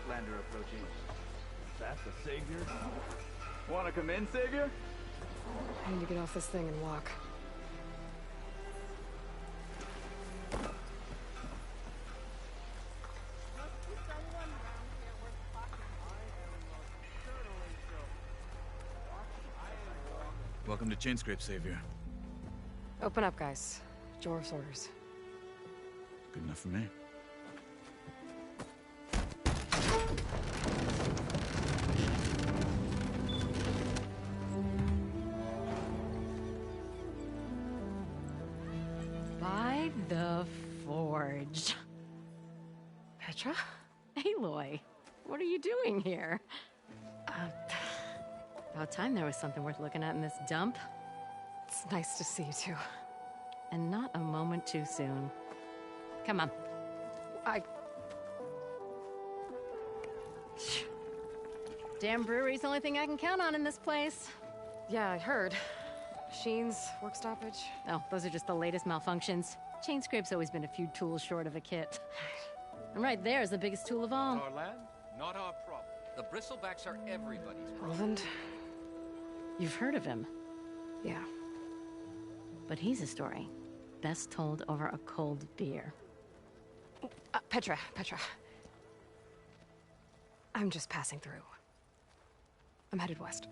Outlander approaching. That's the Savior? Wanna come in, Savior? I need to get off this thing and walk. Welcome to Chain Scrape, Savior. Open up, guys. Jorv's orders. Good enough for me. By the Forge. Petra? Aloy, what are you doing here? About time there was something worth looking at in this dump. It's nice to see you too. And not a moment too soon. Come on. Damn brewery's the only thing I can count on in this place. Yeah, I heard. Machines, work stoppage. Oh, those are just the latest malfunctions. Chain Scrape's always been a few tools short of a kit. And right there is the biggest tool of all. Our land, not our problem. The bristlebacks are everybody's problem. Erand? You've heard of him, Yeah. but he's a story best told over a cold beer. Petra. I'm just passing through. I'm headed west.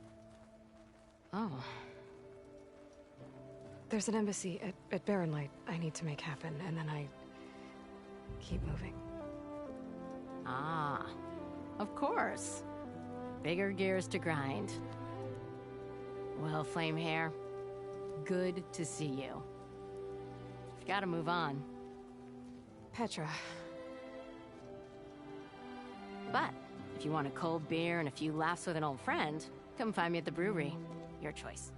Oh, There's an embassy at Barren Light I need to make happen, and then I keep moving. ah, of course. Bigger gears to grind. Well, Flame Hair, good to see you. You've got to move on. Petra. But if you want a cold beer and a few laughs with an old friend, come find me at the brewery. Your choice.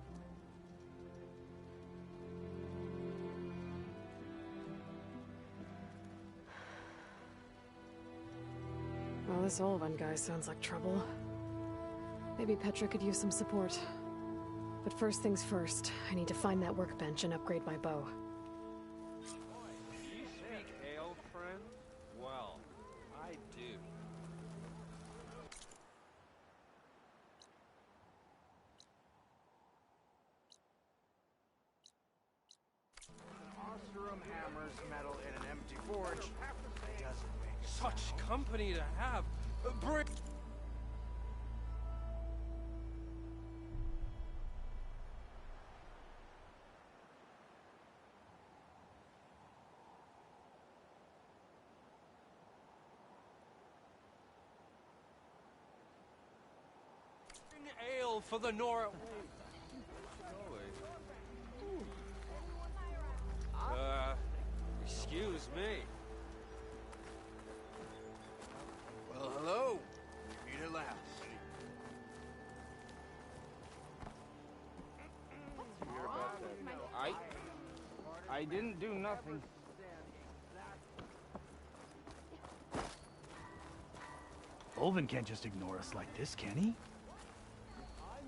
Well, this Olvan guy sounds like trouble. Maybe Petra could use some support. But first things first, I need to find that workbench and upgrade my bow. Do you speak ale, friend? Well, I do. Oseram hammers metal in an empty forge doesn't make Such company to have. Bring... ale for the Nora... excuse me. Well, hello. Peter Lass. I didn't do nothing. Olvan can't just ignore us like this, can he?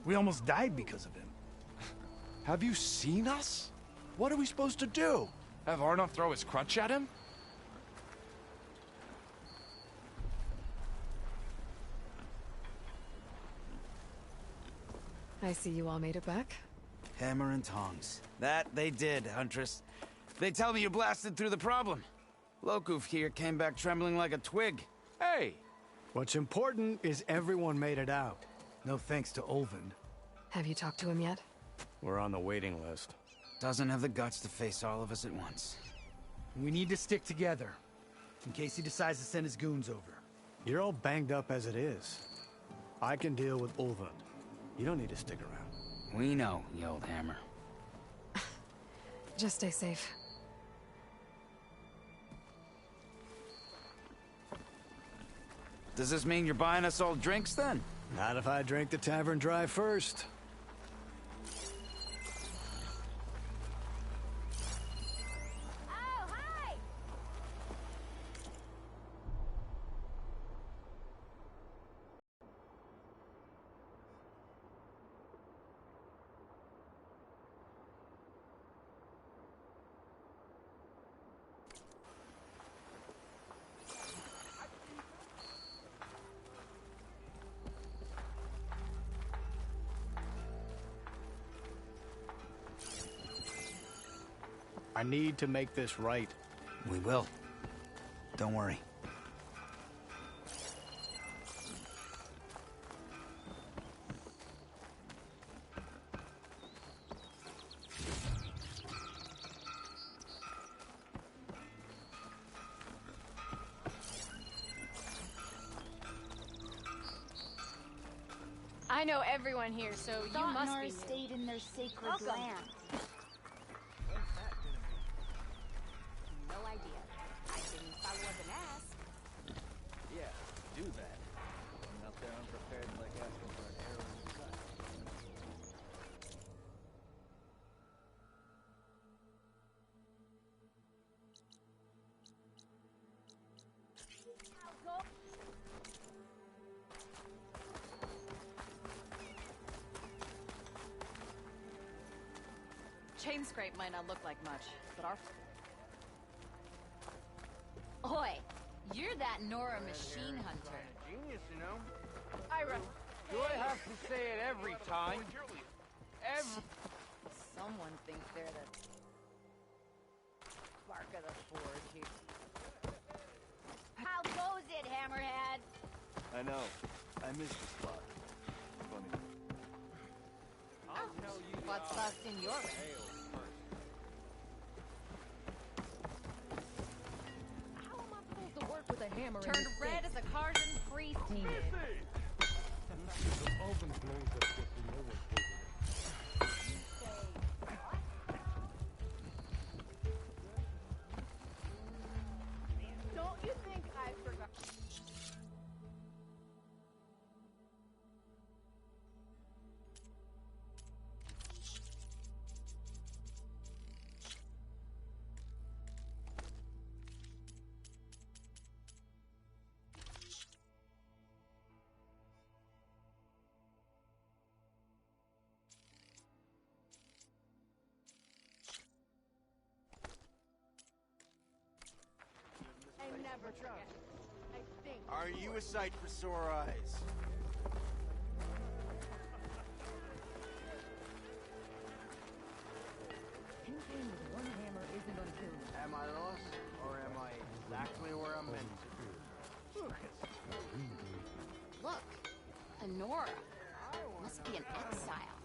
We almost died because of him. Have you seen us? What are we supposed to do? Have Arnott throw his crutch at him? I see you all made it back. Hammer and tongs. That they did, Huntress. They tell me you blasted through the problem. Lokuf here came back trembling like a twig. Hey! What's important is everyone made it out. No thanks to Olvan. Have you talked to him yet? We're on the waiting list. Doesn't have the guts to face all of us at once. We need to stick together, in case he decides to send his goons over. You're all banged up as it is. I can deal with Ulvund. You don't need to stick around. We know, you old hammer. Just stay safe. Does this mean you're buying us all drinks, then? Not if I drink the tavern dry first. I need to make this right. We will. Don't worry. I know everyone here, so you must be new. Stayed in their sacred Welcome. land. No idea. I didn't follow up and ask. Yeah, do that. I'm out there unprepared like asking for an arrow in the side. Chain scrape might not look like much, but our... Oi, you're that Nora machine hunter. Genius, you know? Ira! Do I have to say it every time? Every... Someone thinks they're the... spark of the forge here. How goes it, Hammerhead? I know. I missed the spot. Funny. I'll tell you What's busting your way? How am I supposed to work with a hammer Turned red as a Carson priest did. Don't you think I forgot? I never forget. I think. Are you a sight for sore eyes? Anything with one hammer isn't gonna kill you. Am I lost, or am I exactly where I'm meant to be? Look, a Nora. Must be an exile.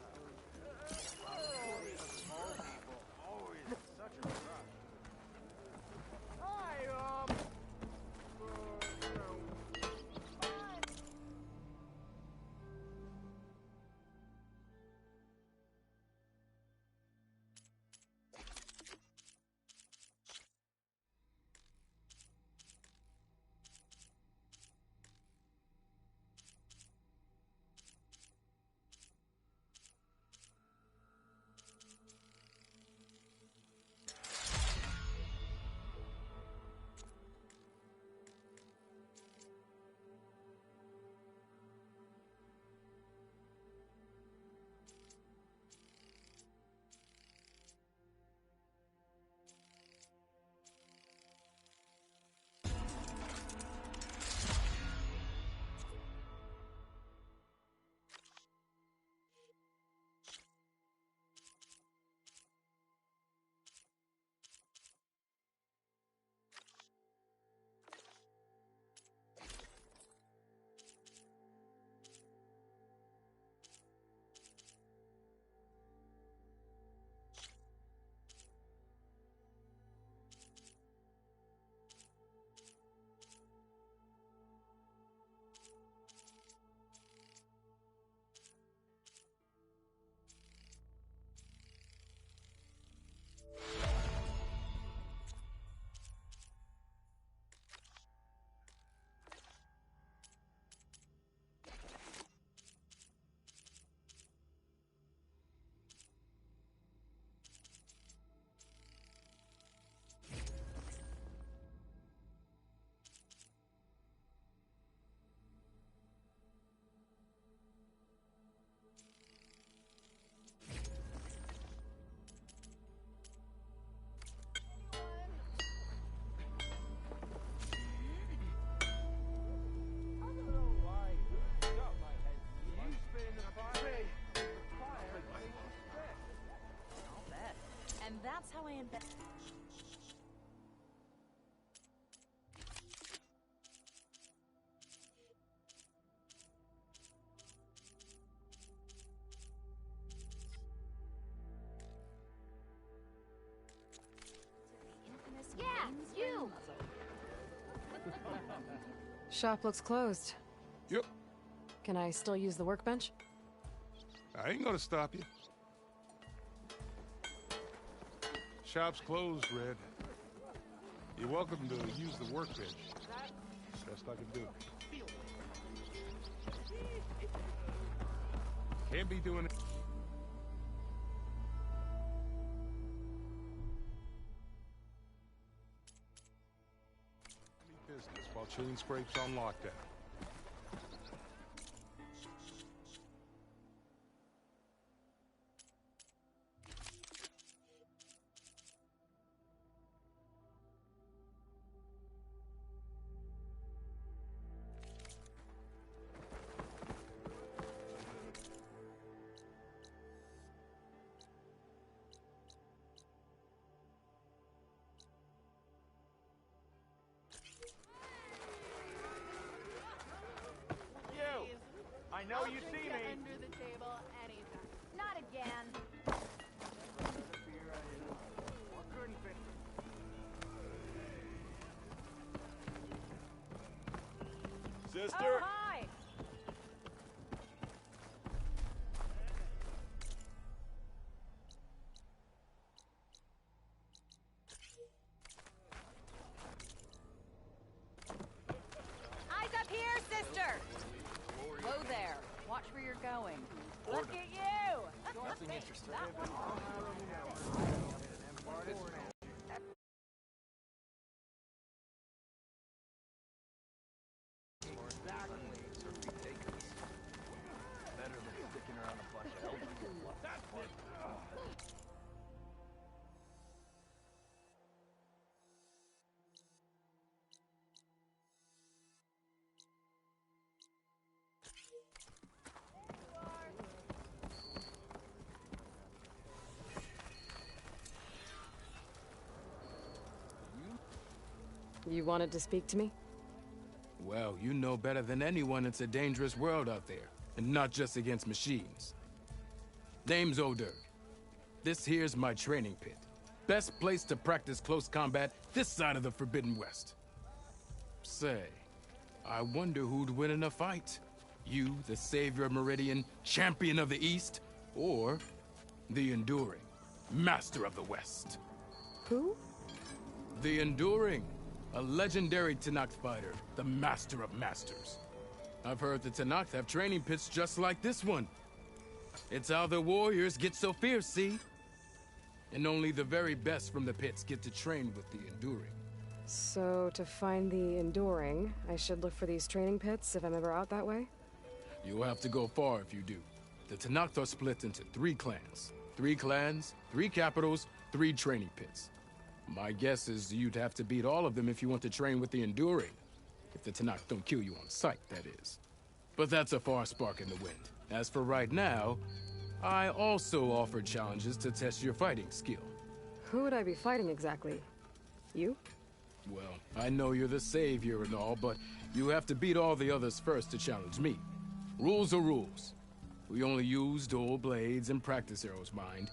Always such a rush. Hi, That's how I invent. Yeah, you! Shop looks closed. Yep. Can I still use the workbench? I ain't gonna stop you. Shop's closed, Red. You're welcome to use the workbench. Best I can do. Can't be doing it. Business while Chain Scrape's on lockdown. I know you see me. Under the table anytime. Not again. Sister? Oh, hi. Eyes up here, sister! Whoa there. Watch where you're going. Look at you. Nothing interesting. Better than sticking around a bunch of elders. That's it. You wanted to speak to me? Well, you know better than anyone it's a dangerous world out there, and not just against machines. Name's O'Dirk. This here's my training pit. Best place to practice close combat this side of the Forbidden West. Say, I wonder who'd win in a fight. You, the savior of Meridian, champion of the East, or the Enduring, master of the West. Who? The Enduring, a legendary Tenakth fighter, the master of masters. I've heard the Tenakth have training pits just like this one. It's how the warriors get so fierce, see? And only the very best from the pits get to train with the Enduring. So, to find the Enduring, I should look for these training pits if I'm ever out that way? You'll have to go far if you do. The Tenakth are split into 3 clans. 3 clans, 3 capitals, 3 training pits. My guess is you'd have to beat all of them if you want to train with the Enduring. If the Tenakth don't kill you on sight, that is. But that's a far spark in the wind. As for right now, I also offer challenges to test your fighting skill. Who would I be fighting exactly? You? Well, I know you're the savior and all, but you have to beat all the others first to challenge me. Rules are rules. We only use dual blades and practice arrows, mind.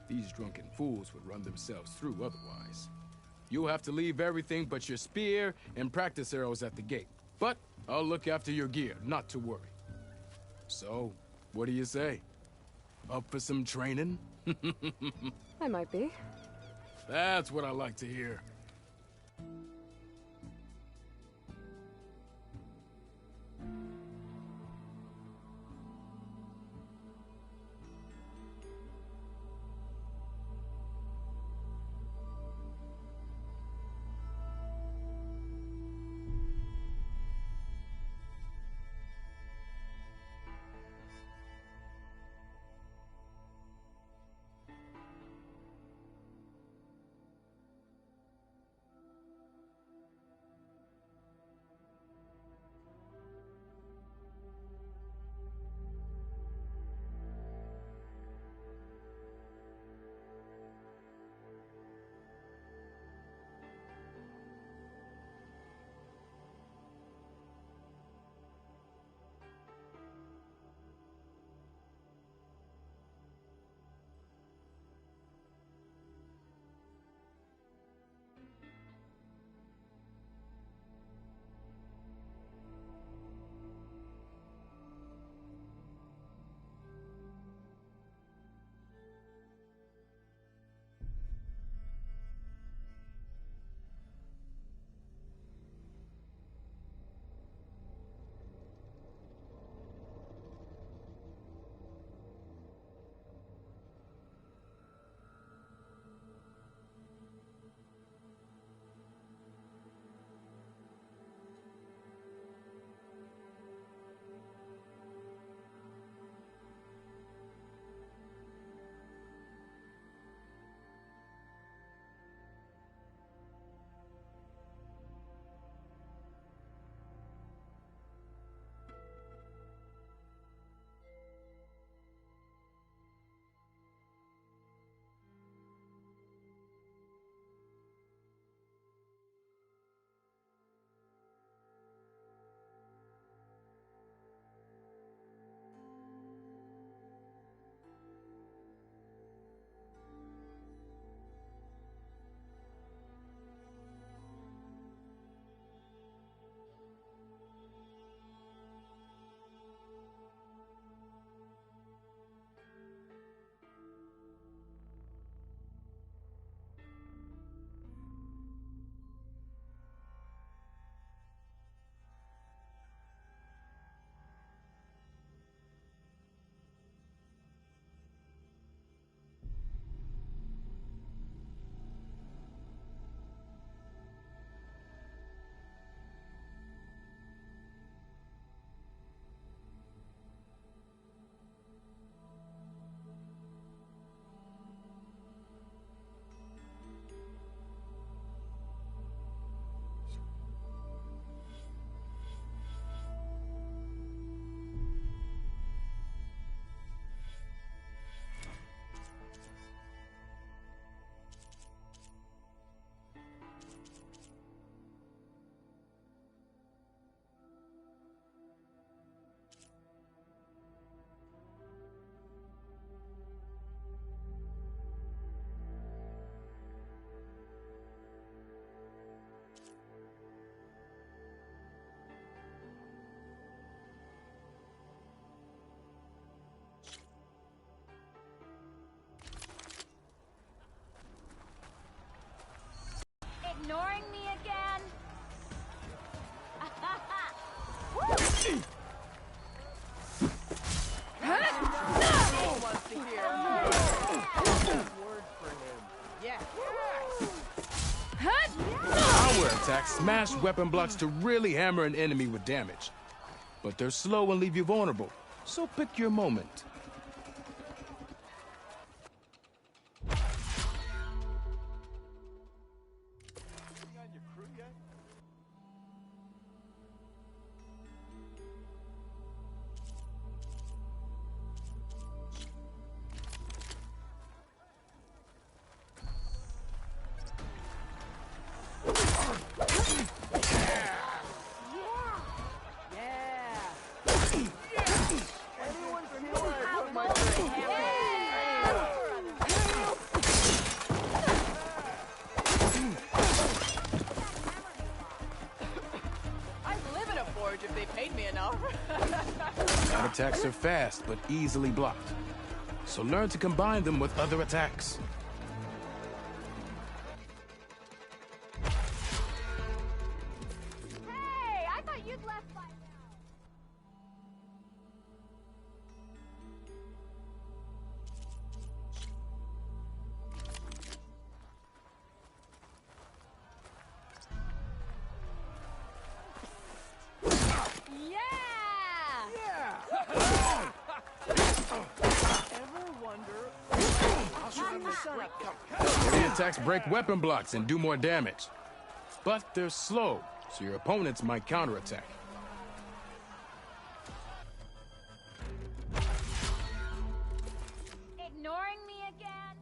These drunken fools would run themselves through otherwise. You'll have to leave everything but your spear and practice arrows at the gate. But I'll look after your gear, not to worry. So, what do you say? Up for some training? I might be. That's what I like to hear. attacks smash weapon blocks to really hammer an enemy with damage. But they're slow and leave you vulnerable, so pick your moment. If they paid me enough. Ground attacks are fast, but easily blocked. So learn to combine them with other attacks. Hey, I thought you'd left by now. Heavy attacks break weapon blocks and do more damage. But they're slow, so your opponents might counterattack. Ignoring me again?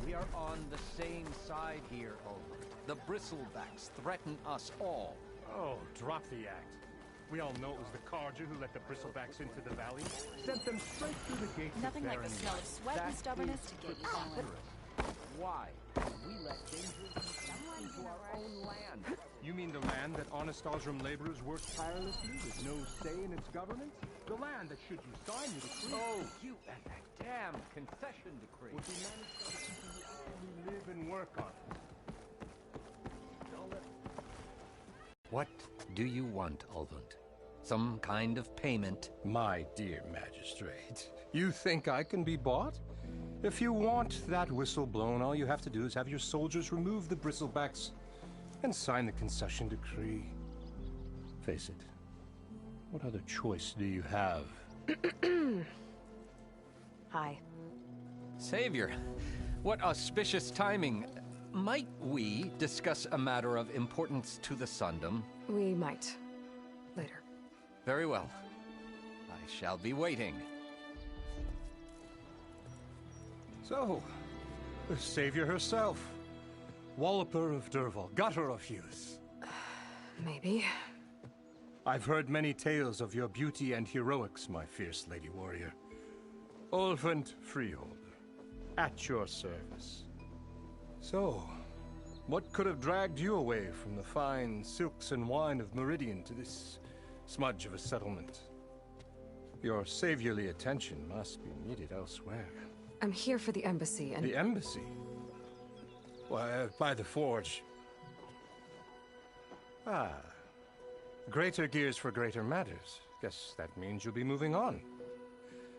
We are on the same side here, Olver. The bristlebacks threaten us all. Oh, drop the act. We all know it was the Carja who let the bristlebacks into the valley. Sent them straight through the gates. Nothing like the smell of sweat and stubbornness to get you going. Why? We let dangerous into our own land. You mean the land that honest Osram laborers work tirelessly with no say in its governance? The land that should you sign the decree? Oh, you and that damn concession decree. Would we manage to continue to live and work on it? What do you want, Ulvund? Some kind of payment? My dear magistrate, you think I can be bought? If you want that whistle blown, all you have to do is have your soldiers remove the bristlebacks and sign the concession decree. Face it, what other choice do you have? Hi. Savior, what auspicious timing. Might we discuss a matter of importance to the Sundom? We might. Later. Very well. I shall be waiting. So, the savior herself. Walloper of Derval, gutter of youth. Maybe. I've heard many tales of your beauty and heroics, my fierce lady warrior. Ulvund Freeholder, at your service. So, what could have dragged you away from the fine silks and wine of Meridian to this smudge of a settlement? Your saviorly attention must be needed elsewhere. I'm here for the embassy and... The embassy? Why, by the forge. Ah, Greater gears for greater matters. Guess that means you'll be moving on.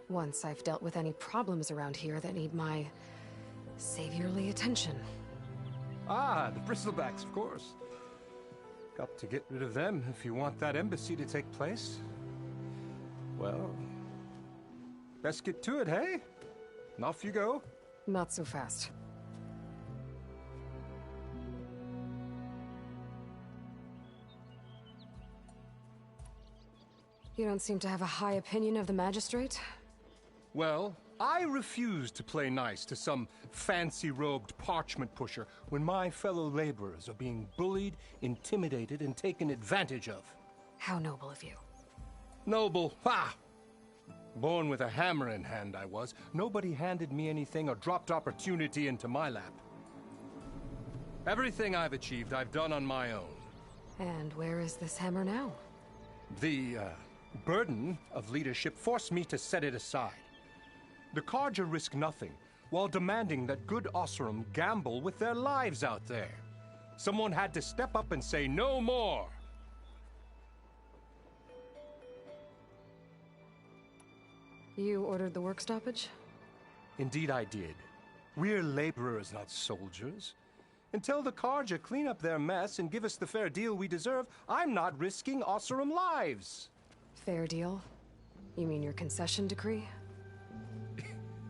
Once I've dealt with any problems around here that need my saviorly attention. Ah, the bristlebacks, of course. Got to get rid of them if you want that embassy to take place. Well, best get to it, hey? And off you go. Not so fast. You don't seem to have a high opinion of the magistrate? Well, I refuse to play nice to some fancy-robed parchment pusher when my fellow laborers are being bullied, intimidated, and taken advantage of. How noble of you. Noble? Ha! Born with a hammer in hand, I was. Nobody handed me anything or dropped opportunity into my lap. Everything I've achieved, I've done on my own. And where is this hammer now? The, burden of leadership forced me to set it aside. The Carja risk nothing, while demanding that good Osseram gamble with their lives out there. Someone had to step up and say no more. You ordered the work stoppage? Indeed I did. We're laborers, not soldiers. Until the Carja clean up their mess and give us the fair deal we deserve, I'm not risking Osseram lives. Fair deal? You mean your concession decree?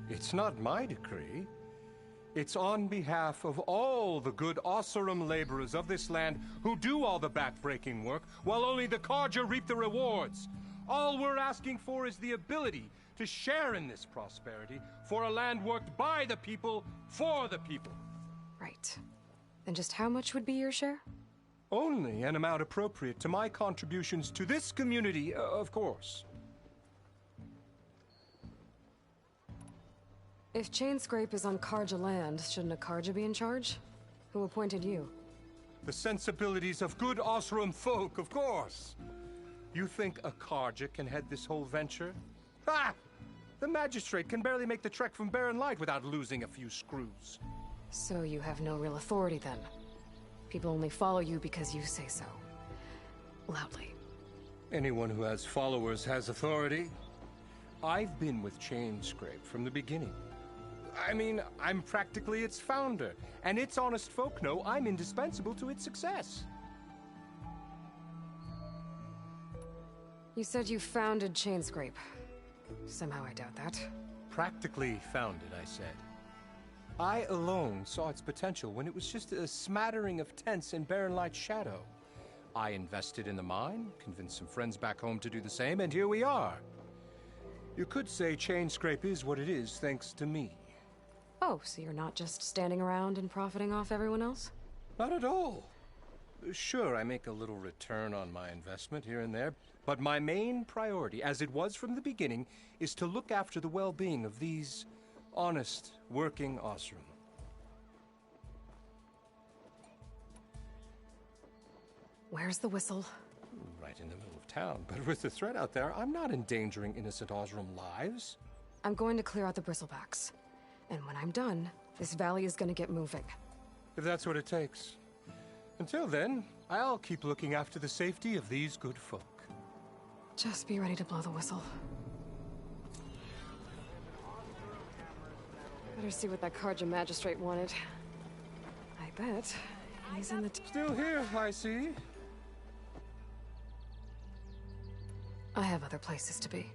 It's not my decree. It's on behalf of all the good Osseram laborers of this land who do all the back-breaking work, while only the Carja reap the rewards. All we're asking for is the ability to share in this prosperity for a land worked by the people, for the people. Right. And just how much would be your share? Only an amount appropriate to my contributions to this community, of course. If Chainscrape is on Carja land, shouldn't a Carja be in charge? Who appointed you? The sensibilities of good Osseram folk, of course. You think a Carja can head this whole venture? Ha! The magistrate can barely make the trek from Barren Light without losing a few screws. So you have no real authority then? People only follow you because you say so. Loudly. Anyone who has followers has authority. I've been with Chainscrape from the beginning. I mean, I'm practically its founder, and its honest folk know I'm indispensable to its success. You said you founded Chainscrape. Somehow I doubt that. Practically founded, I said. I alone saw its potential when it was just a smattering of tents in Barren Light's shadow. I invested in the mine, convinced some friends back home to do the same, and here we are. You could say Chainscrape is what it is thanks to me. Oh, so you're not just standing around and profiting off everyone else? Not at all. Sure, I make a little return on my investment here and there, but my main priority, as it was from the beginning, is to look after the well-being of these honest, working Osseram. Where's the whistle? Right in the middle of town, but with the threat out there, I'm not endangering innocent Osseram lives. I'm going to clear out the bristlebacks. And when I'm done, this valley is going to get moving. If that's what it takes. Until then, I'll keep looking after the safety of these good folk. Just be ready to blow the whistle. Better see what that Carja magistrate wanted. I bet he's in the... Still here, I see. I have other places to be.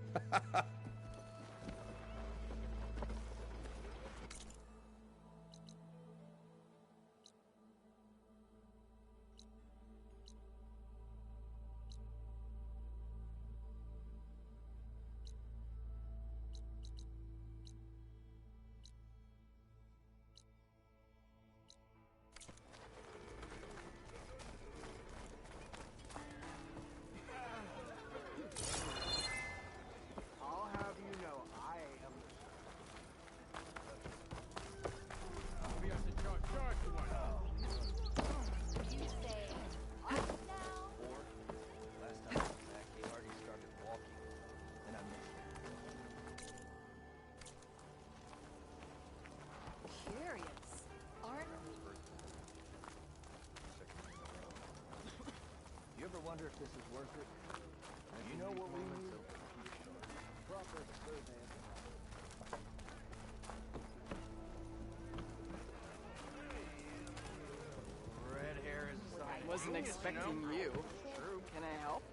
if this is worth it. You know what we need? Proper survey. Red hair is a sign. Wasn't expecting you. True. Can I help?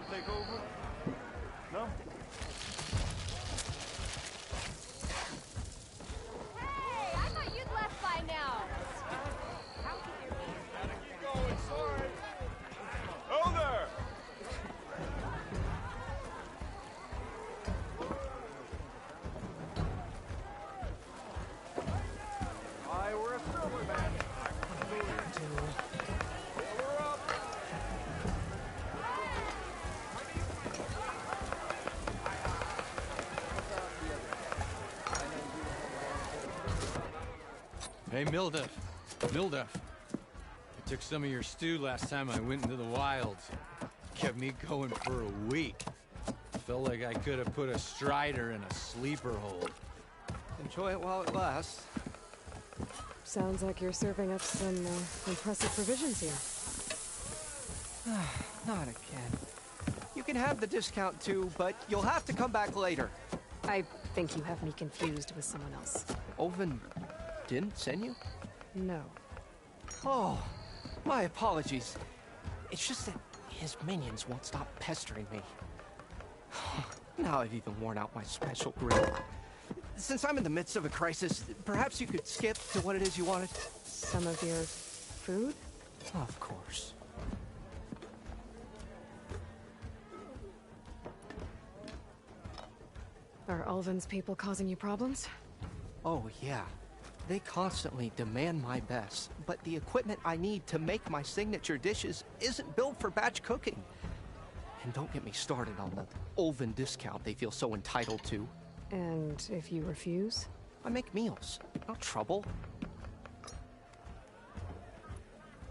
Take over? No? Hey, I thought you'd left by now. Gotta keep going, sorry. Oh there! Why, we're a silver man. We're up. Hey, Mildef. Mildef. I took some of your stew last time I went into the wilds. Kept me going for a week. Felt like I could have put a strider in a sleeper hold. Enjoy it while it lasts. Sounds like you're serving up some impressive provisions here. Not again. You can have the discount too, but you'll have to come back later. I think you have me confused with someone else. Oven didn't send you? No. Oh, my apologies. It's just that his minions won't stop pestering me. Now I've even worn out my special grill. Since I'm in the midst of a crisis, perhaps you could skip to what it is you wanted? Some of your food? Of course. Are Ulvin's people causing you problems? Oh, yeah. They constantly demand my best, but the equipment I need to make my signature dishes isn't built for batch cooking. And don't get me started on the Ulvin discount they feel so entitled to. And if you refuse? I make meals, no trouble.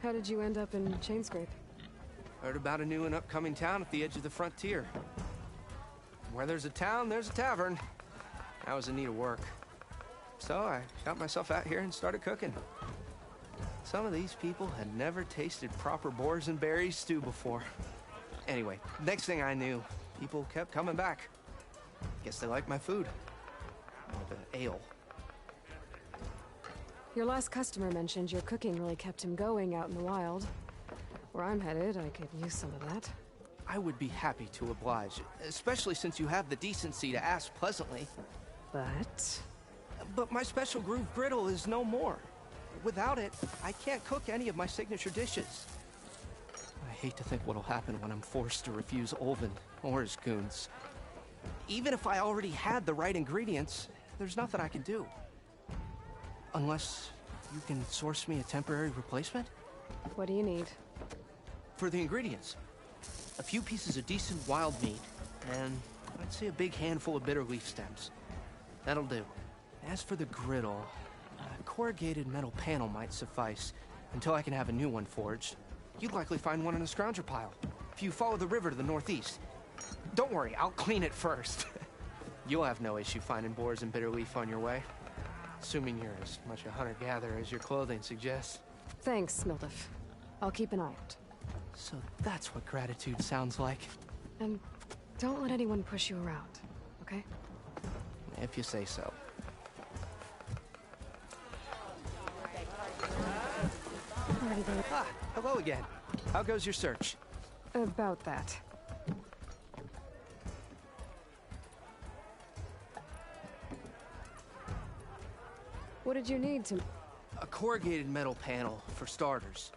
How did you end up in Chainscrape? Heard about a new and upcoming town at the edge of the frontier. Where there's a town, there's a tavern. I was in need of work. So I got myself out here and started cooking. Some of these people had never tasted proper boars and berries stew before. Anyway, next thing I knew, people kept coming back. Guess they like my food. Or the ale. Your last customer mentioned your cooking really kept him going out in the wild. Where I'm headed, I could use some of that. I would be happy to oblige, especially since you have the decency to ask pleasantly. But my special groove griddle is no more. Without it, I can't cook any of my signature dishes. I hate to think what'll happen when I'm forced to refuse Ulvin or his goons. Even if I already had the right ingredients, there's nothing I can do. Unless you can source me a temporary replacement? What do you need? For the ingredients, a few pieces of decent wild meat, and I'd say a big handful of bitter leaf stems. That'll do. As for the griddle, a corrugated metal panel might suffice until I can have a new one forged. You'd likely find one in a scrounger pile, if you follow the river to the northeast. Don't worry, I'll clean it first. You'll have no issue finding boars and bitter leaf on your way. Assuming you're as much a hunter-gatherer as your clothing suggests. Thanks, Mildef. I'll keep an eye out. So that's what gratitude sounds like. And don't let anyone push you around, okay? If you say so. Alrighty then. Ah, hello again. How goes your search? About that. What did you need to... A corrugated metal panel, for starters.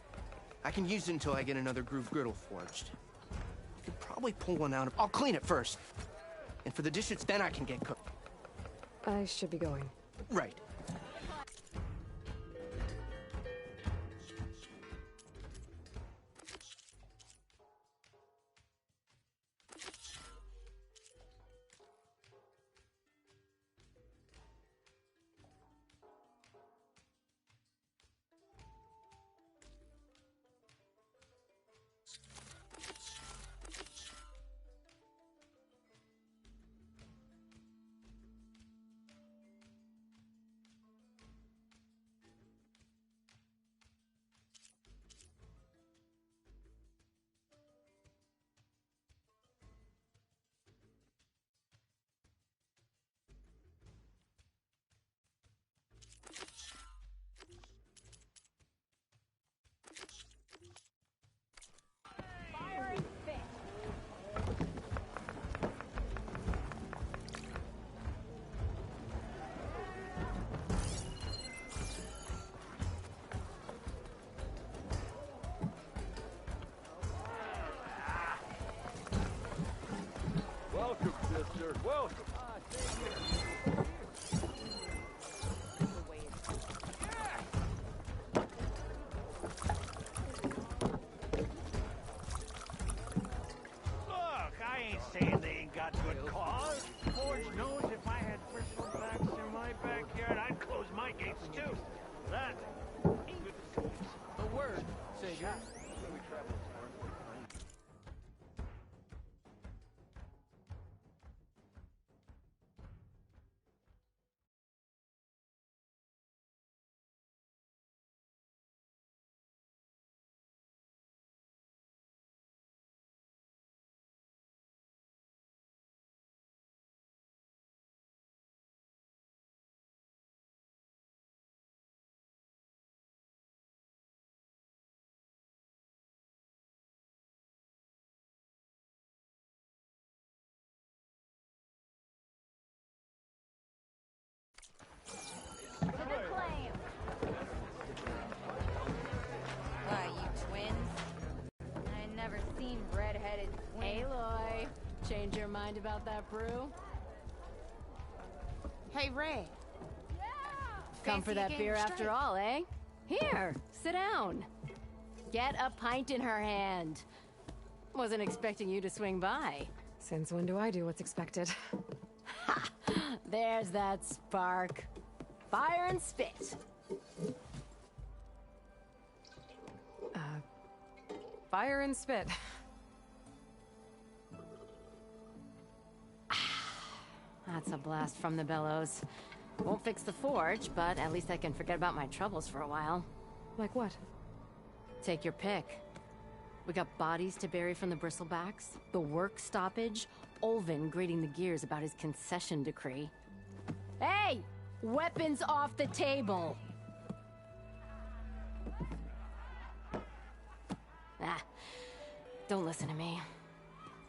I can use it until I get another groove griddle forged. I could probably pull one out of... I'll clean it first. And for the dishes, then I can get cooked. I should be going. Right. Look, I ain't saying they ain't got good cause. Forge knows if I had bristlebacks in my backyard, I'd close my gates too. That ain't good. A word, Savior. Why, you twins? I ain't never seen red-headed twins. Aloy, change your mind about that brew? Hey, Ray. Come for that beer after all, eh? Here, sit down. Get a pint in her hand. Wasn't expecting you to swing by. Since when do I do what's expected? Ha! There's that spark. Fire and spit. Fire and spit. That's a blast from the bellows. Won't fix the forge, but at least I can forget about my troubles for a while. Like what? Take your pick. We got bodies to bury from the bristlebacks, the work stoppage, Olvin grating the gears about his concession decree. Hey! Weapons off the table! Ah, don't listen to me.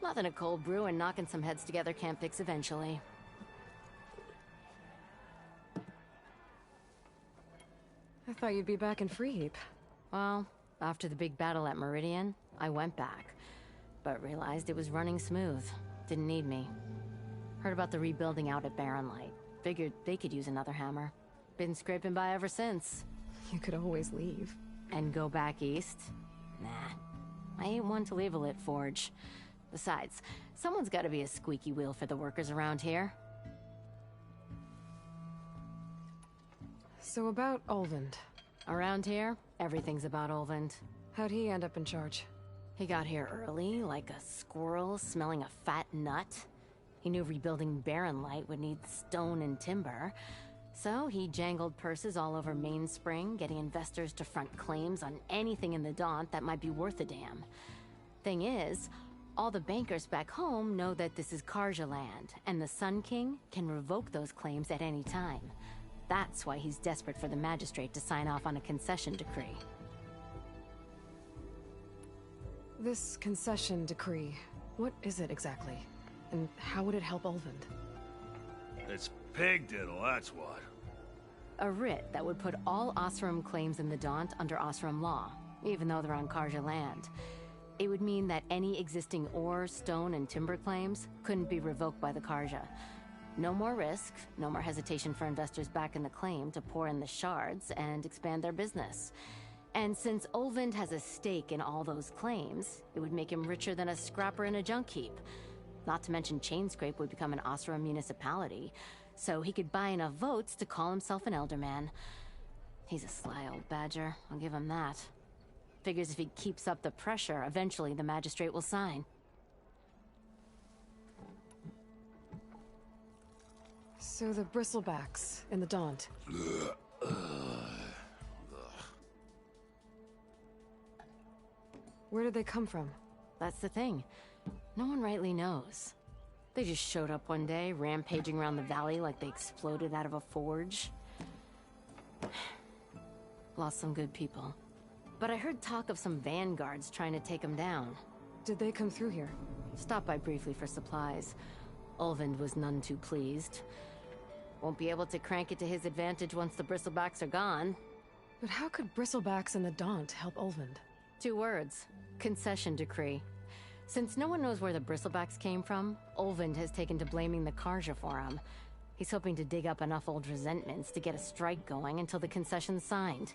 Nothing a cold brew and knocking some heads together can't fix eventually. I thought you'd be back in Freeheap. Well, after the big battle at Meridian, I went back, but realized it was running smooth. Didn't need me. Heard about the rebuilding out at Barren Light. Figured they could use another hammer. Been scraping by ever since. You could always leave. And go back east? Nah. I ain't one to leave a lit forge. Besides, someone's gotta be a squeaky wheel for the workers around here. So about Olvend. Around here, everything's about Olvend. How'd he end up in charge? He got here early, like a squirrel smelling a fat nut. He knew rebuilding Barren Light would need stone and timber. So he jangled purses all over Mainspring, getting investors to front claims on anything in the Daunt that might be worth a damn. Thing is, all the bankers back home know that this is Karja land, and the Sun King can revoke those claims at any time. That's why he's desperate for the magistrate to sign off on a concession decree. This concession decree, what is it exactly? And how would it help Olvend? It's pig diddle, that's what. A writ that would put all Osram claims in the Daunt under Osram law, even though they're on Karja land. It would mean that any existing ore, stone, and timber claims couldn't be revoked by the Karja. No more risk, no more hesitation for investors back in the claim to pour in the shards and expand their business. And since Olvend has a stake in all those claims, it would make him richer than a scrapper in a junk heap. Not to mention Chainscrape would become an Osram municipality, so he could buy enough votes to call himself an elderman. He's a sly old badger, I'll give him that. Figures if he keeps up the pressure, eventually the magistrate will sign. So the bristlebacks in the Daunt. Where did they come from? That's the thing. No one rightly knows. They just showed up one day, rampaging around the valley like they exploded out of a forge. Lost some good people. But I heard talk of some vanguards trying to take them down. Did they come through here? Stopped by briefly for supplies. Olvend was none too pleased. Won't be able to crank it to his advantage once the bristlebacks are gone. But how could bristlebacks in the Daunt help Olvend? 2 words. Concession decree. Since no one knows where the bristlebacks came from, Olvind has taken to blaming the Karja for them. He's hoping to dig up enough old resentments to get a strike going until the concession's signed.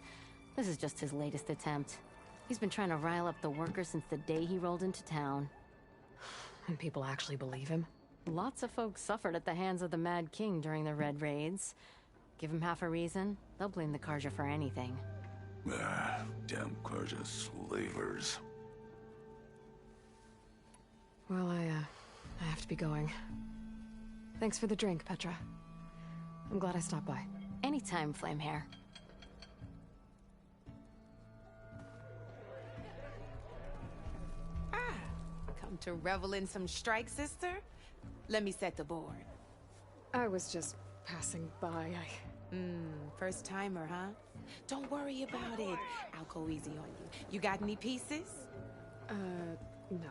This is just his latest attempt. He's been trying to rile up the workers since the day he rolled into town. And people actually believe him? Lots of folks suffered at the hands of the Mad King during the Red Raids. Give him half a reason, they'll blame the Karja for anything. Ah, damn Karja slavers. Well, I have to be going. Thanks for the drink, Petra. I'm glad I stopped by. Anytime, Flamehair. Come to revel in some strike, sister? Let me set the board. I was just passing by. First timer, huh? Don't worry about it. I'll go easy on you. You got any pieces? No.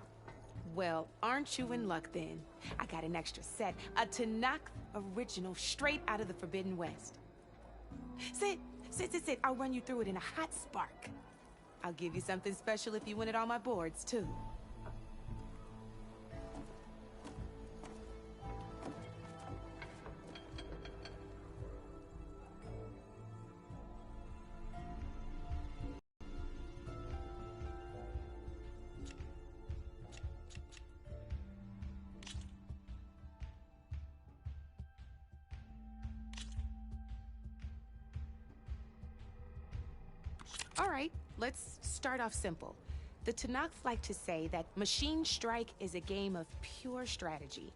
Well, aren't you in luck then? I got an extra set, a Tanakh original straight out of the Forbidden West. Sit. I'll run you through it in a hot spark. I'll give you something special if you win it on my boards, too. All right, let's start off simple. The Tanakh like to say that Machine Strike is a game of pure strategy.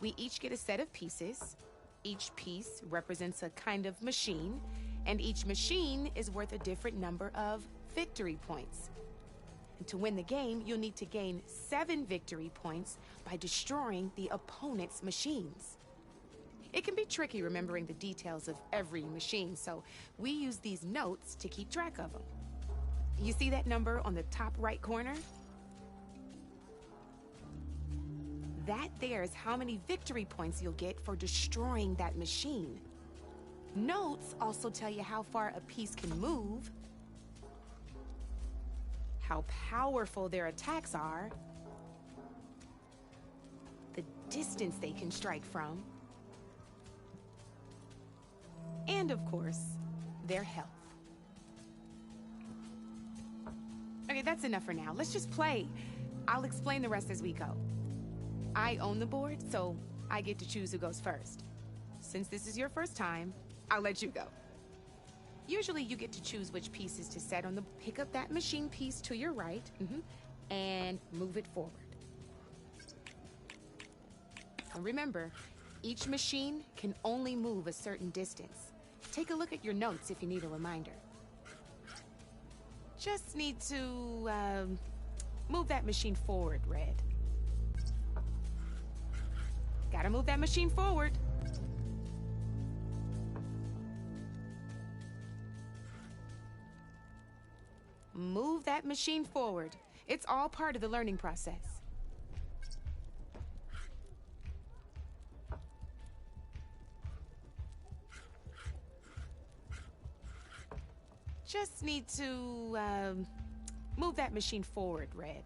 We each get a set of pieces. Each piece represents a kind of machine, and each machine is worth a different number of victory points. And to win the game, you'll need to gain 7 victory points by destroying the opponent's machines. It can be tricky remembering the details of every machine, so we use these notes to keep track of them. You see that number on the top right corner? That there is how many victory points you'll get for destroying that machine. Notes also tell you how far a piece can move, how powerful their attacks are, the distance they can strike from, and of course, their health. Okay, that's enough for now. Let's just play. I'll explain the rest as we go. I own the board, so I get to choose who goes first. Since this is your first time, I'll let you go. Usually you get to choose which pieces to set on the... Pick up that machine piece to your right, and move it forward. And remember, each machine can only move a certain distance. Take a look at your notes if you need a reminder. Just need to, move that machine forward, Red. Gotta move that machine forward. Move that machine forward. It's all part of the learning process. Just need to, move that machine forward, Red.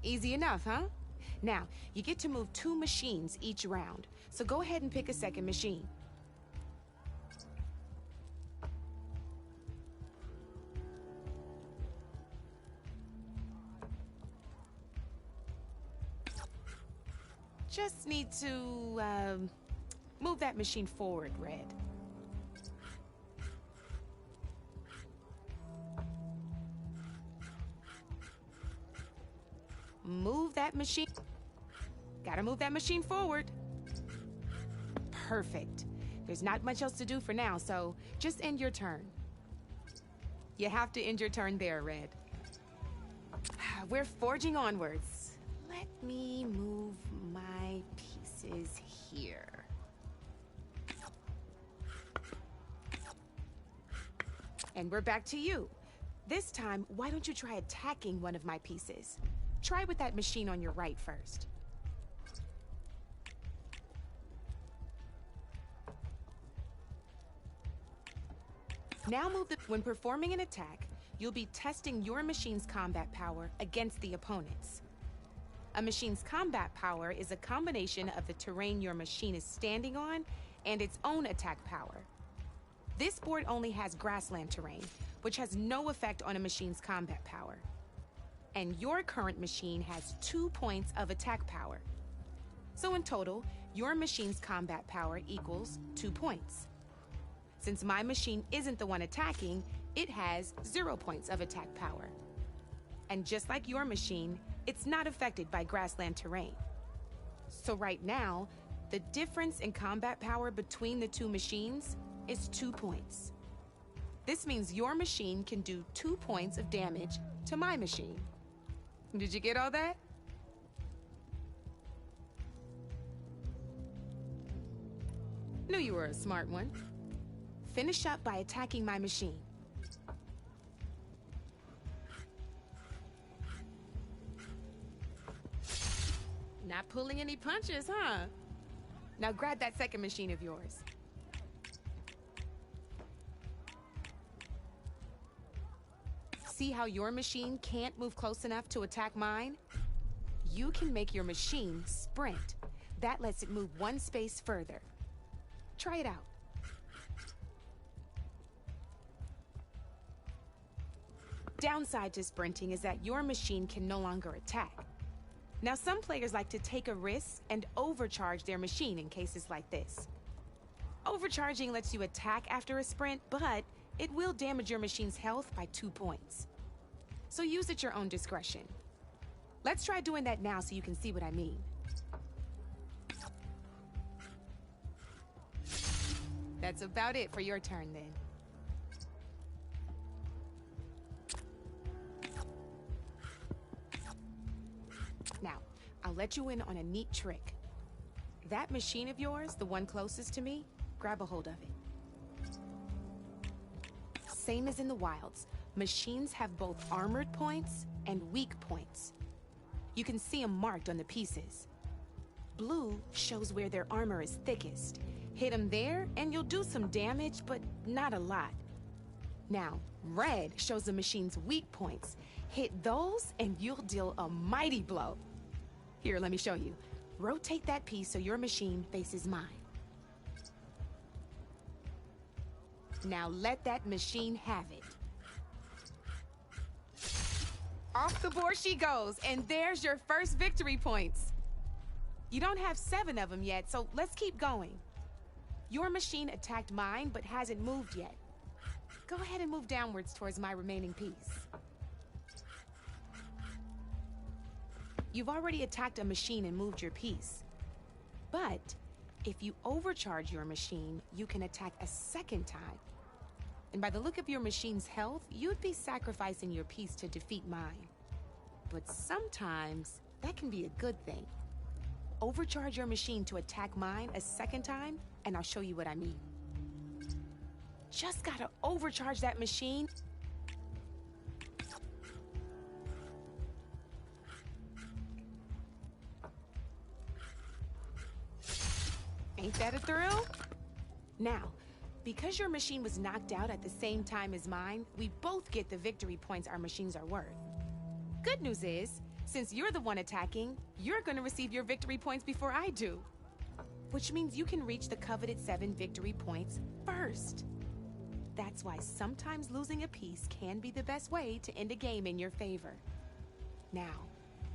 Easy enough, huh? Now, you get to move 2 machines each round, so go ahead and pick a second machine. Just need to, move that machine forward, Red. Move that machine. Gotta move that machine forward. Perfect. There's not much else to do for now, so just end your turn. You have to end your turn there, Red. We're forging onwards. Let me move my pieces here. And we're back to you. This time, why don't you try attacking one of my pieces? Try with that machine on your right first. Now move the... When performing an attack, you'll be testing your machine's combat power against the opponent's. A machine's combat power is a combination of the terrain your machine is standing on and its own attack power. This board only has grassland terrain, which has no effect on a machine's combat power. And your current machine has 2 points of attack power. So in total, your machine's combat power equals 2 points. Since my machine isn't the one attacking, it has 0 points of attack power. And just like your machine, it's not affected by grassland terrain. So right now, the difference in combat power between the two machines is 2 points. This means your machine can do 2 points of damage to my machine. Did you get all that? Knew you were a smart one. Finish up by attacking my machine. Not pulling any punches, huh? Now grab that second machine of yours. See how your machine can't move close enough to attack mine? You can make your machine sprint. That lets it move 1 space further. Try it out. Downside to sprinting is that your machine can no longer attack. Now, some players like to take a risk and overcharge their machine in cases like this. Overcharging lets you attack after a sprint, but it will damage your machine's health by 2 points. So use at your own discretion. Let's try doing that now so you can see what I mean. That's about it for your turn then. Now, I'll let you in on a neat trick. That machine of yours, the one closest to me, grab a hold of it. Same as in the wilds, machines have both armored points and weak points. You can see them marked on the pieces. Blue shows where their armor is thickest. Hit them there and you'll do some damage, but not a lot. Now, red shows the machine's weak points. Hit those and you'll deal a mighty blow. Here, let me show you. Rotate that piece so your machine faces mine. Now let that machine have it. Off the board she goes, and there's your first victory points. You don't have 7 of them yet, so let's keep going. Your machine attacked mine, but hasn't moved yet. Go ahead and move downwards towards my remaining piece. You've already attacked a machine and moved your piece. But if you overcharge your machine, you can attack a second time. And by the look of your machine's health, you'd be sacrificing your piece to defeat mine. But sometimes that can be a good thing. Overcharge your machine to attack mine a second time, and I'll show you what I mean. Just gotta overcharge that machine. Ain't that a thrill? Now, because your machine was knocked out at the same time as mine, we both get the victory points our machines are worth. Good news is, since you're the one attacking, you're gonna receive your victory points before I do. Which means you can reach the coveted 7 victory points first. That's why sometimes losing a piece can be the best way to end a game in your favor. Now,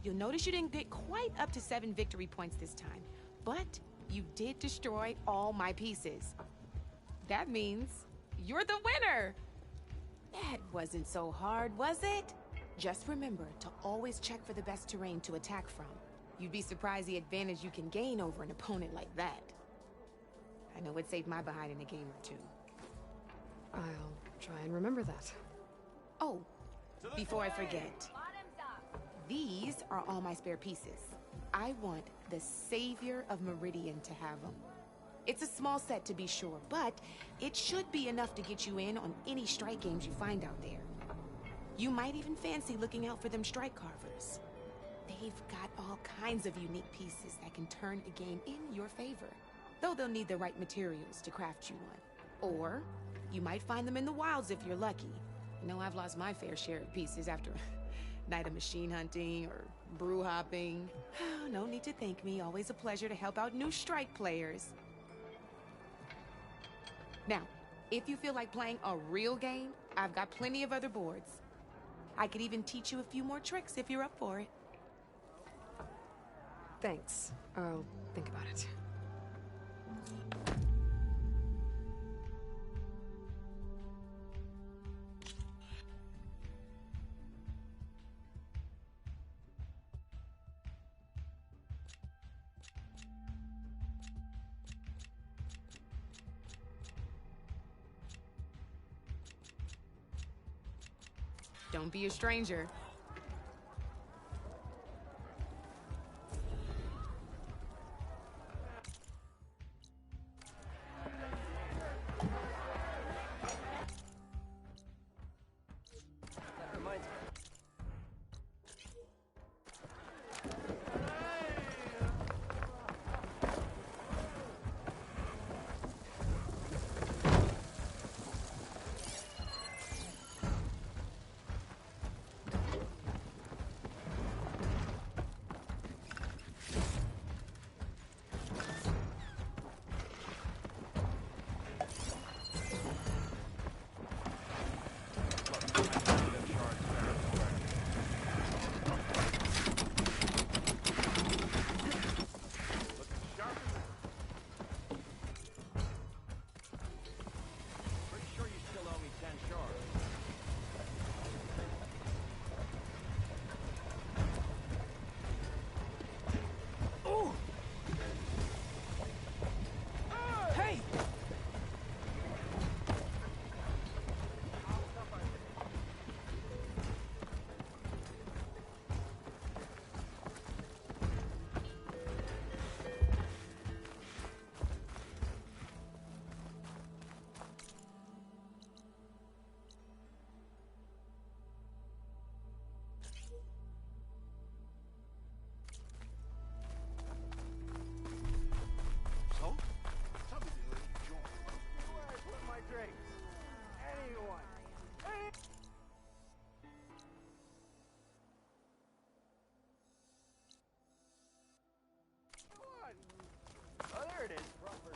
you'll notice you didn't get quite up to 7 victory points this time, but you did destroy all my pieces. That means you're the winner! That wasn't so hard, was it? Just remember to always check for the best terrain to attack from. You'd be surprised the advantage you can gain over an opponent like that. I know it saved my behind in a game or 2. I'll try and remember that. Oh, before I forget, these are all my spare pieces. I want the Savior of Meridian to have them. It's a small set to be sure, but it should be enough to get you in on any strike games you find out there. You might even fancy looking out for them strike carvers. They've got all kinds of unique pieces that can turn a game in your favor. Though they'll need the right materials to craft you one. Or, you might find them in the wilds if you're lucky. You know, I've lost my fair share of pieces after a night of machine hunting or brew hopping. No need to thank me. Always a pleasure to help out new strike players. Now, if you feel like playing a real game, I've got plenty of other boards. I could even teach you a few more tricks if you're up for it. Thanks. I'll think about it. Don't be a stranger. That reminds me.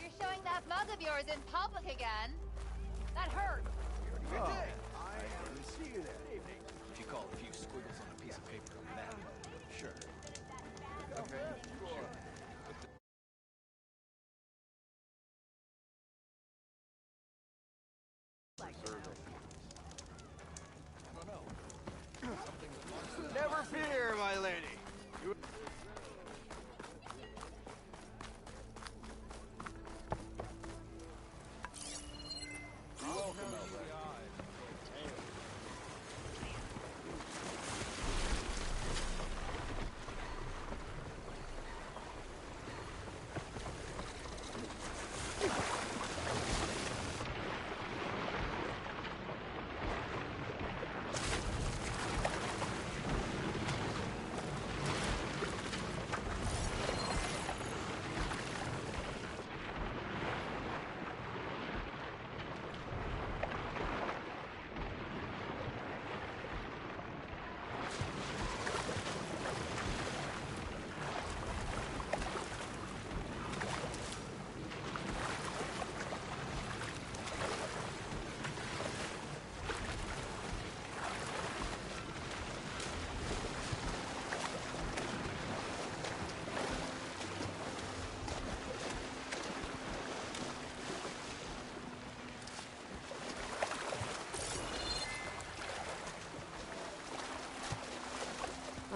You're showing that mug of yours in public again. That hurts. Good day. I didn't see you there. If you call a few squiggles on a piece of paper a map, sure. Okay, sure. Never fear, my lady.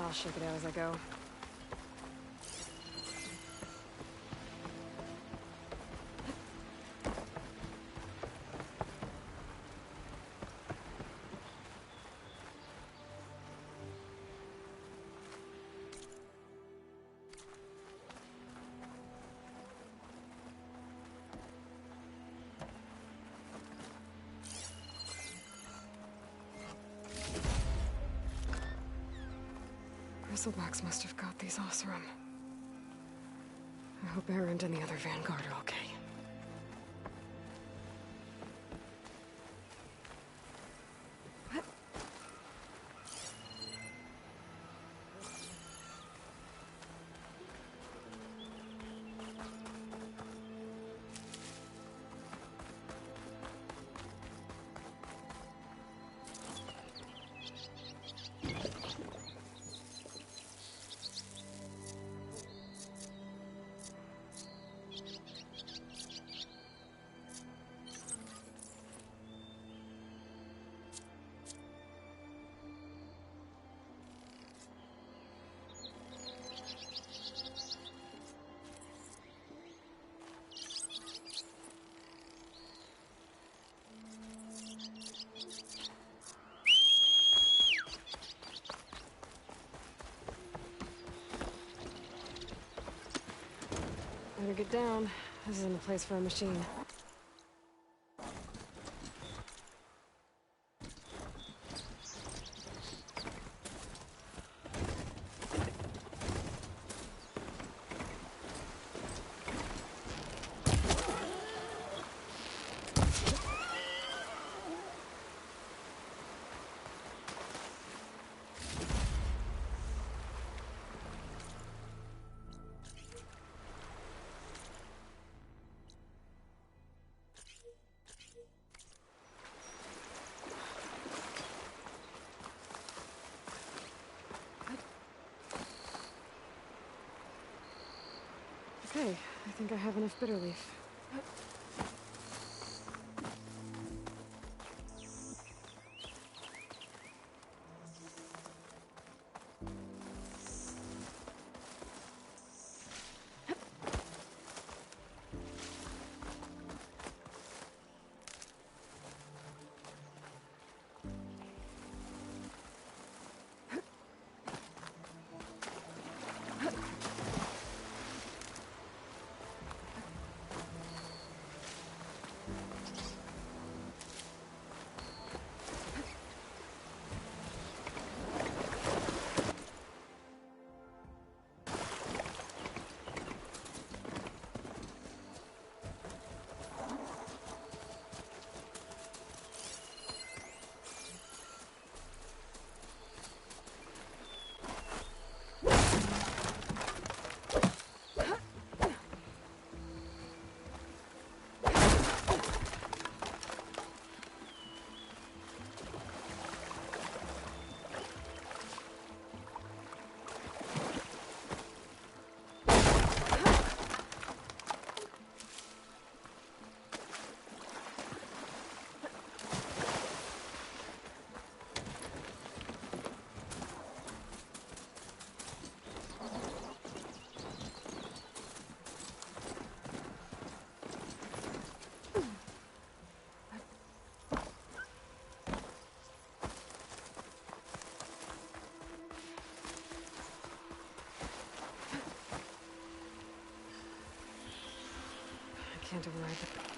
I'll shake it out as I go. Hasselbacks must have got these Osram. I hope Erand and the other Vanguard are okay. Better get down. This isn't a place for a machine. Okay, I think I have enough bitter leaf. Can't avoid it.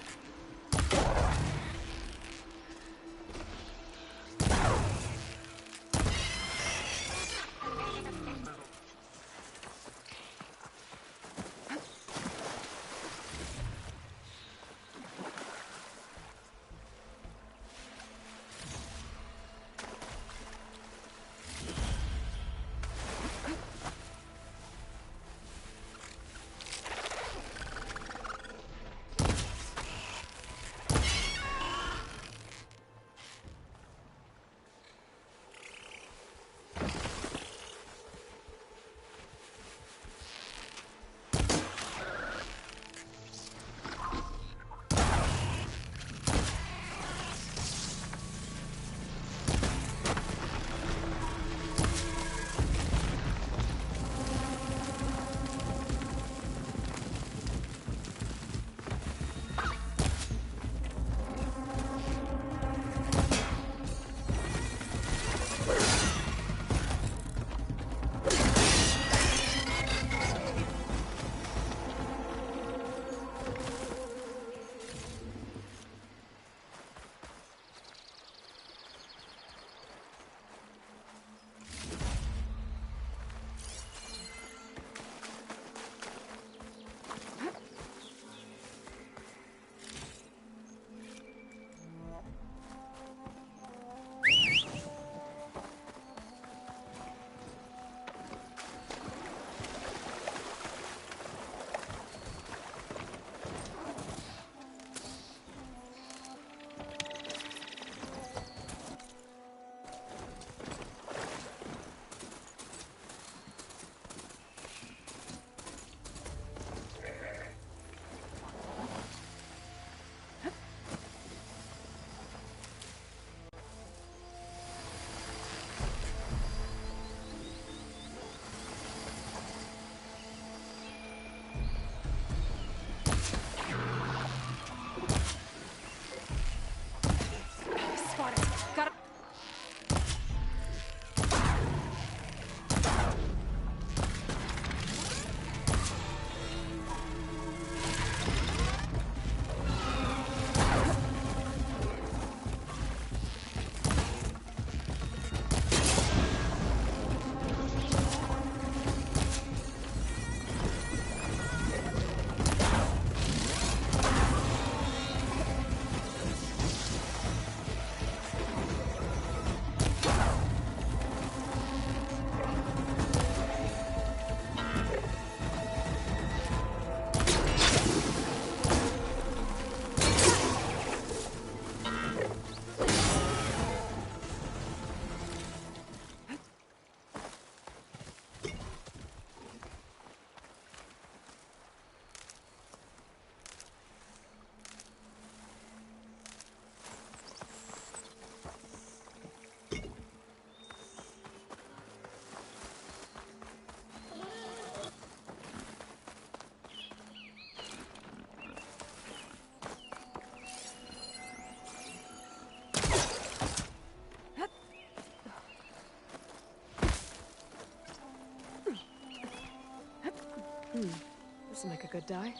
This'll make a good die.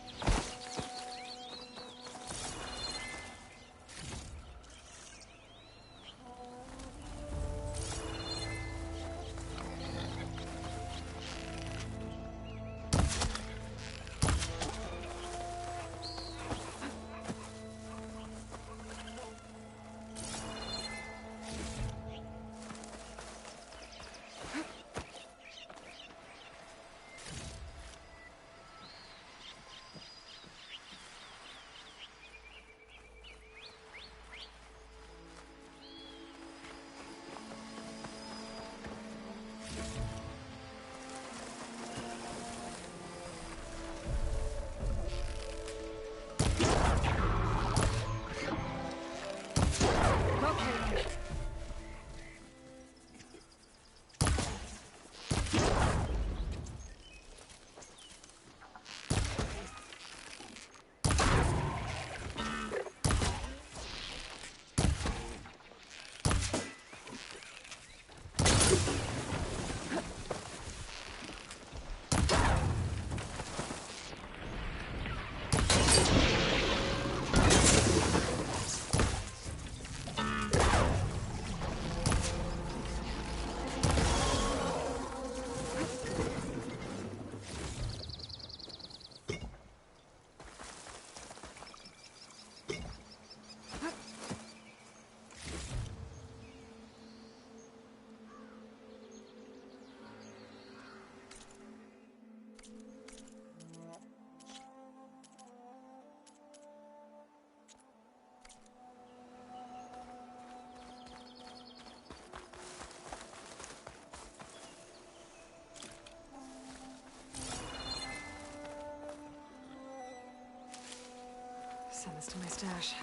Send this to my stash.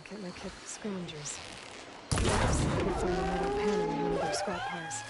Get my kit for scavengers. I'll see if I can find a metal panel in one of their scrap piles.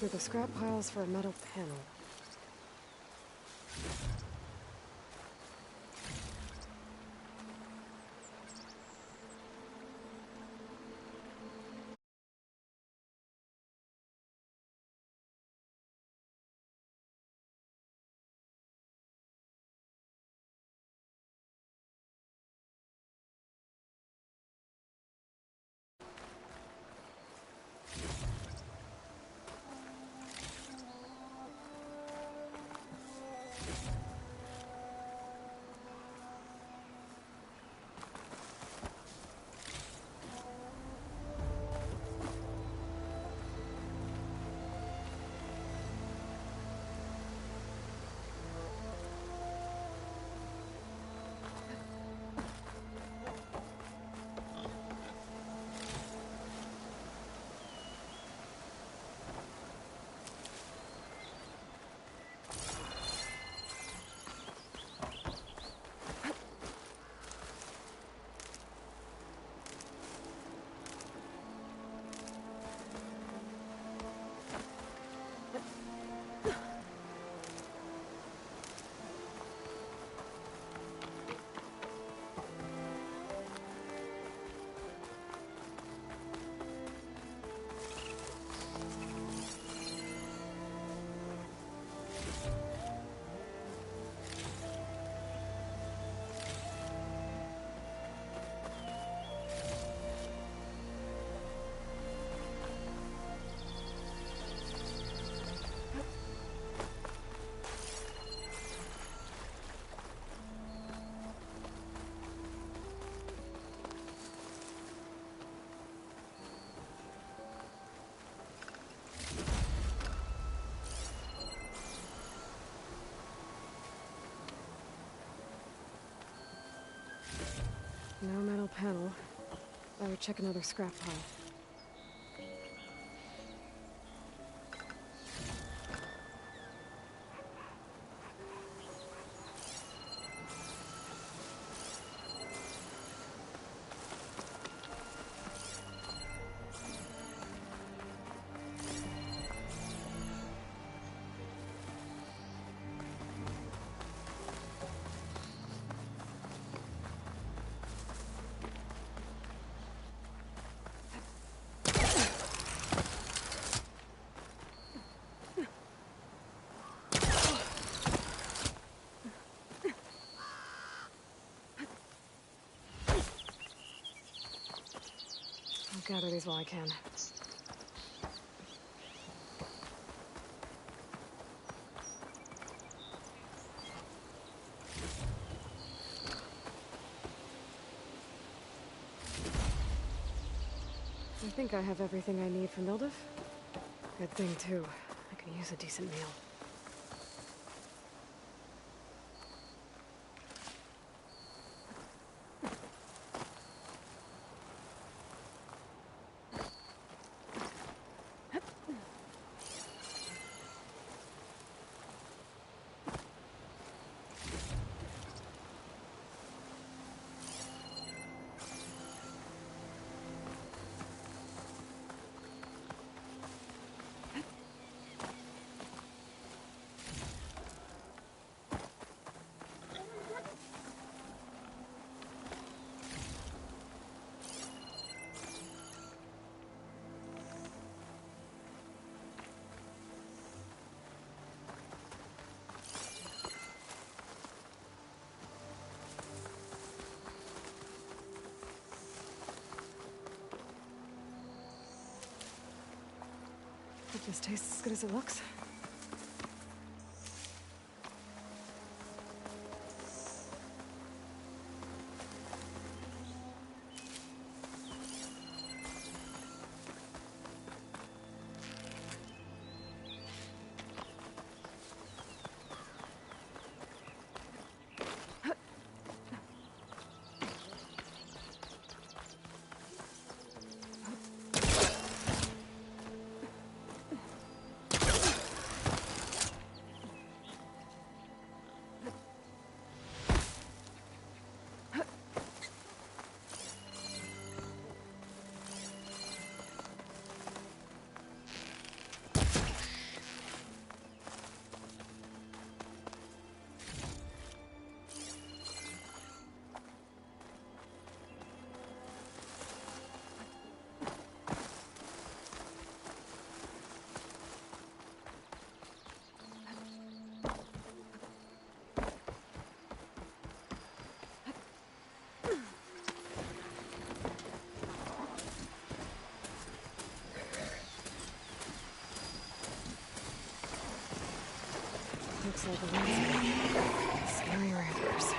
through the scrap piles for a metal panel. No metal panel. I would check another scrap pile. I'll gather these while I can. I think I have everything I need for Mildif. Good thing, too. I could use a decent meal. Hope this tastes as good as it looks. Looks like a landscape. Scary ramblers.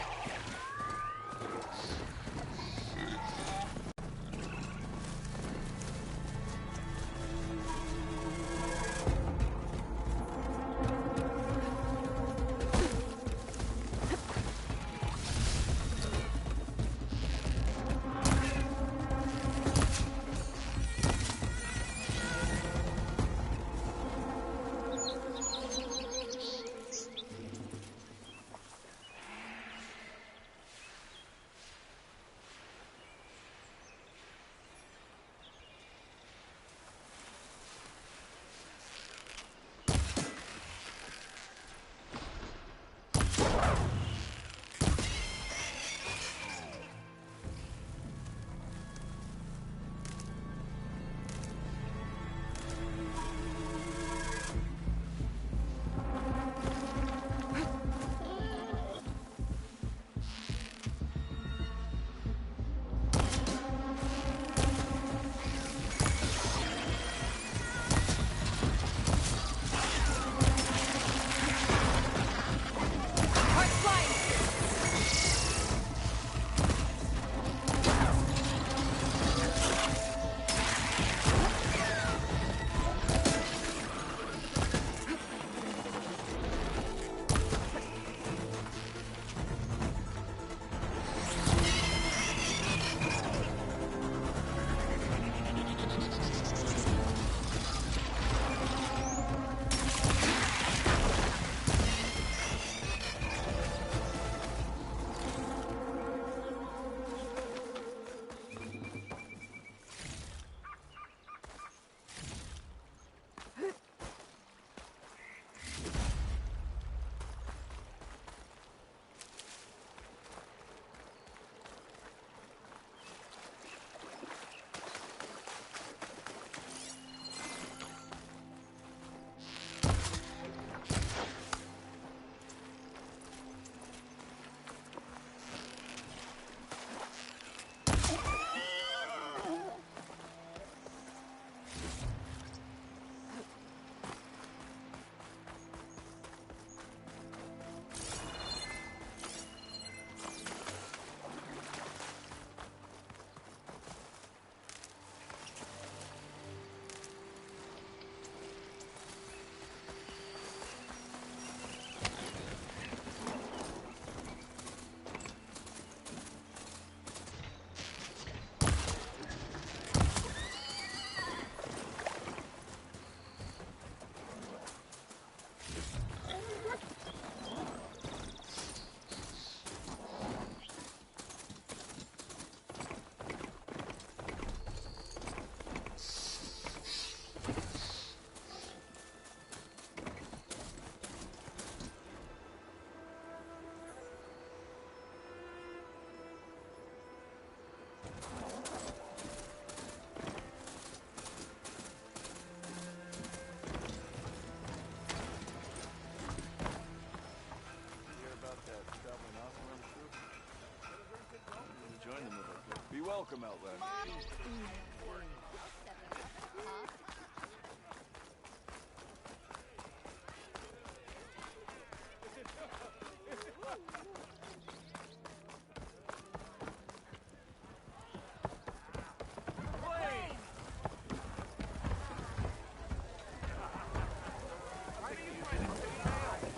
Be welcome, Outlander.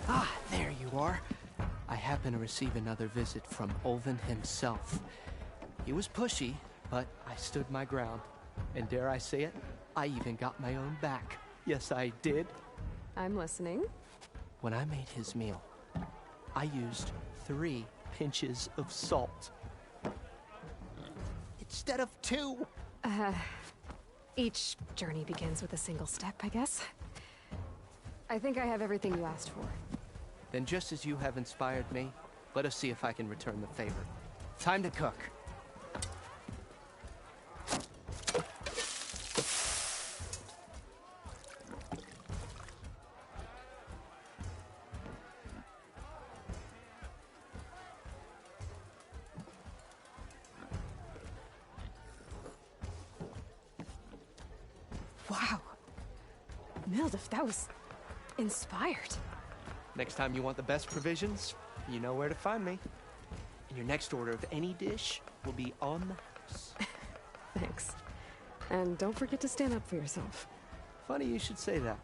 Ah, there you are. I happen to receive another visit from Olvin himself. He was pushy, but I stood my ground. And dare I say it, I even got my own back. Yes, I did. I'm listening. When I made his meal, I used 3 pinches of salt. Instead of 2. Each journey begins with a single step, I guess. I think I have everything you asked for. Then just as you have inspired me, let us see if I can return the favor. Time to cook. Wow. Mildif, that was inspired. Next time you want the best provisions, you know where to find me. And your next order of any dish will be on the house. Thanks. And don't forget to stand up for yourself. Funny you should say that.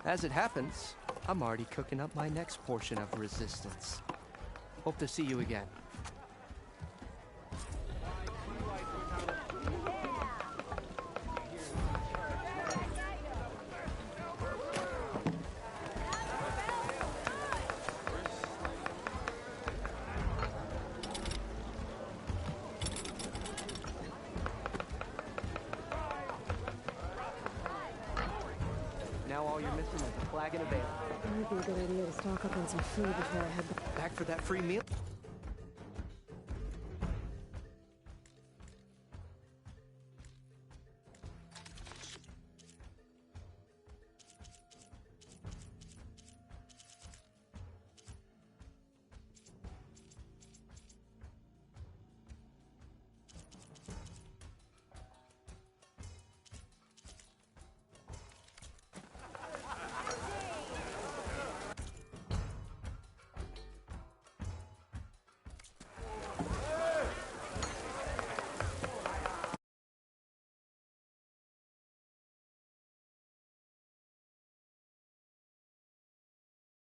As it happens, I'm already cooking up my next portion of resistance. Hope to see you again. Now all you're missing is a flag and a veil. It might be a good idea to stock up on some food before I head back. Back for that free meal?